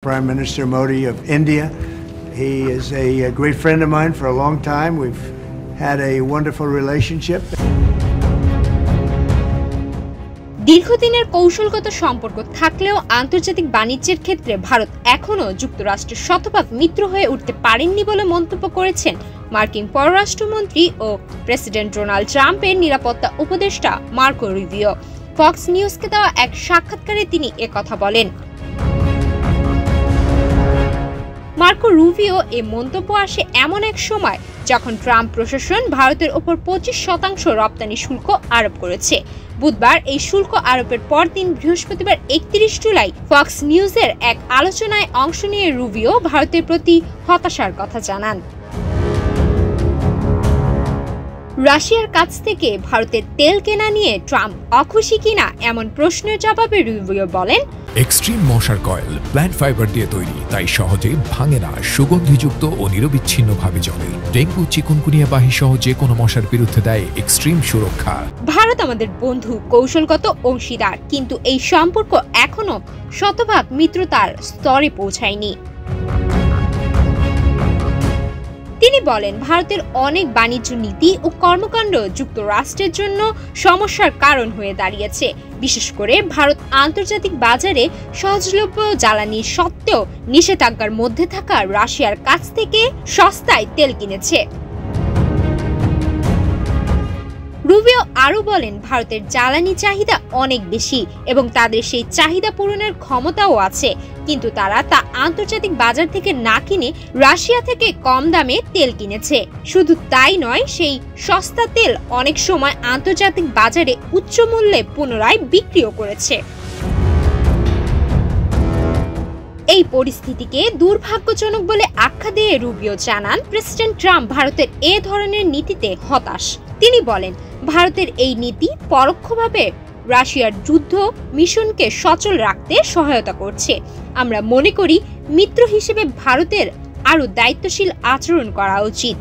Prime Minister Modi of India. He is a great friend of mine for a long time. We've had a wonderful relationship. দীর্ঘদিনের কৌশলগত সম্পর্ক থাকলেও আন্তর্জাতিক বাণিজ্যের ক্ষেত্রে ভারত এখনো যুক্তরাষ্ট্রের শতভাগ মিত্র হয়ে উঠতে পারেননি বলে মন্তব্য করেছেন মার্কিন পররাষ্ট্রমন্ত্রী ও প্রেসিডেন্ট ডোনাল্ড ট্রাম্পের নিরাপত্তা উপদেষ্টা মার্কো রুবিও। ফক্স নিউজকে দেওয়া এক সাক্ষাৎকারে তিনি একথা বলেন। মার্কো রুবিও এই মন্তব্য আসে এমন এক সময় যখন ট্রাম্প প্রশাসন ভারতের ওপর 25% রপ্তানি শুল্ক আরোপ করেছে। বুধবার এই শুল্ক আরোপের পরদিন বৃহস্পতিবার 31 জুলাই ফক্স নিউজের এক আলোচনায় অংশ নিয়ে রুবিও ভারতের প্রতি হতাশার কথা জানান। রাশিয়ার কাছ থেকে ভারতের তেল কেনা নিয়ে ট্রাম্প অখুশি কিনা এমন প্রশ্নের জবাবে রুবিও বলেন, এক্সট্রিম মশার কয়েল প্ল্যান্ট ফাইবার দিয়ে তৈরি, তাই সহজে ভাঙে না, সুগন্ধিযুক্ত ও নিরবিচ্ছিন্নভাবে জ্বলে। ডেঙ্গু, চিকুনগুনিয়া বাহি সহ যে কোনো মশার বিরুদ্ধে দেয় এক্সট্রিম সুরক্ষা। ভারত আমাদের বন্ধু, কৌশলগত অংশীদার, কিন্তু এই সম্পর্ক এখনো শতভাগ মিত্রতার স্তরে পৌঁছায়নি। তিনি বলেন, ভারতের অনেক বাণিজ্য নীতি ও কর্মকাণ্ড যুক্তরাষ্ট্রের জন্য সমস্যার কারণ হয়ে দাঁড়িয়েছে। বিশেষ করে ভারত আন্তর্জাতিক বাজারে সহজলভ্য জ্বালানি সত্ত্বেও নিষেধাজ্ঞার মধ্যে থাকা রাশিয়ার কাছ থেকে সস্তায় তেল কিনেছে। রুবিও আরও বলেন, ভারতের জ্বালানি চাহিদা অনেক বেশি এবং তাদের সেই চাহিদা পূরণের ক্ষমতাও আছে, কিন্তু তারা তা আন্তর্জাতিক বাজার থেকে না কিনে রাশিয়া থেকে কম দামে তেল কিনেছে। শুধু তাই নয়, সেই সস্তা তেল অনেক সময় আন্তর্জাতিক বাজারে উচ্চ মূল্যে পুনরায় বিক্রিও করেছে। এই পরিস্থিতিকে দুর্ভাগ্যজনক বলে আখ্যা দিয়ে রুবিও জানান, প্রেসিডেন্ট ট্রাম্প ভারতের এ ধরনের নীতিতে হতাশ। তিনি বলেন, ভারতের এই নীতি পরোক্ষভাবে রাশিয়ার যুদ্ধ মিশনকে সচল রাখতে সহায়তা করছে। আমরা মনে করি মিত্র হিসেবে ভারতের আরও দায়িত্বশীল আচরণ করা উচিত।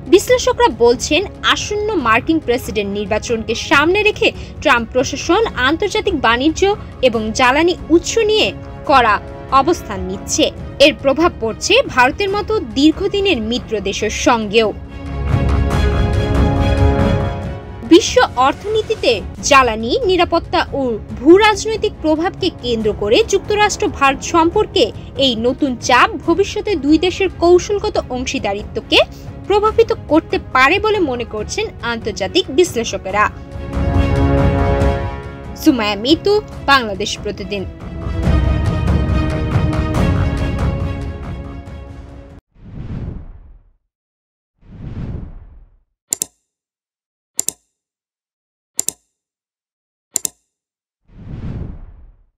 বিশ্লেষকরা বলছেন, আসন্ন মার্কিন প্রেসিডেন্ট নির্বাচনকে সামনে রেখে ট্রাম্প প্রশাসন আন্তর্জাতিক বাণিজ্য এবং জ্বালানি উৎস নিয়ে কড়া অবস্থান নিচ্ছে। এর প্রভাব পড়ছে ভারতের মতো দীর্ঘদিনের মিত্র দেশের সঙ্গেও। বিশ্ব অর্থনীতিতে জ্বালানি, নিরাপত্তা ও ভূ-রাজনৈতিক প্রভাবকে কেন্দ্র করে যুক্তরাষ্ট্র ভারত সম্পর্কে এই নতুন চাপ ভবিষ্যতে দুই দেশের কৌশলগত অংশীদারিত্বকে প্রভাবিত করতে পারে বলে মনে করছেন আন্তর্জাতিক বিশ্লেষকেরা। সুমাইয়া মিতু, বাংলাদেশ প্রতিদিন।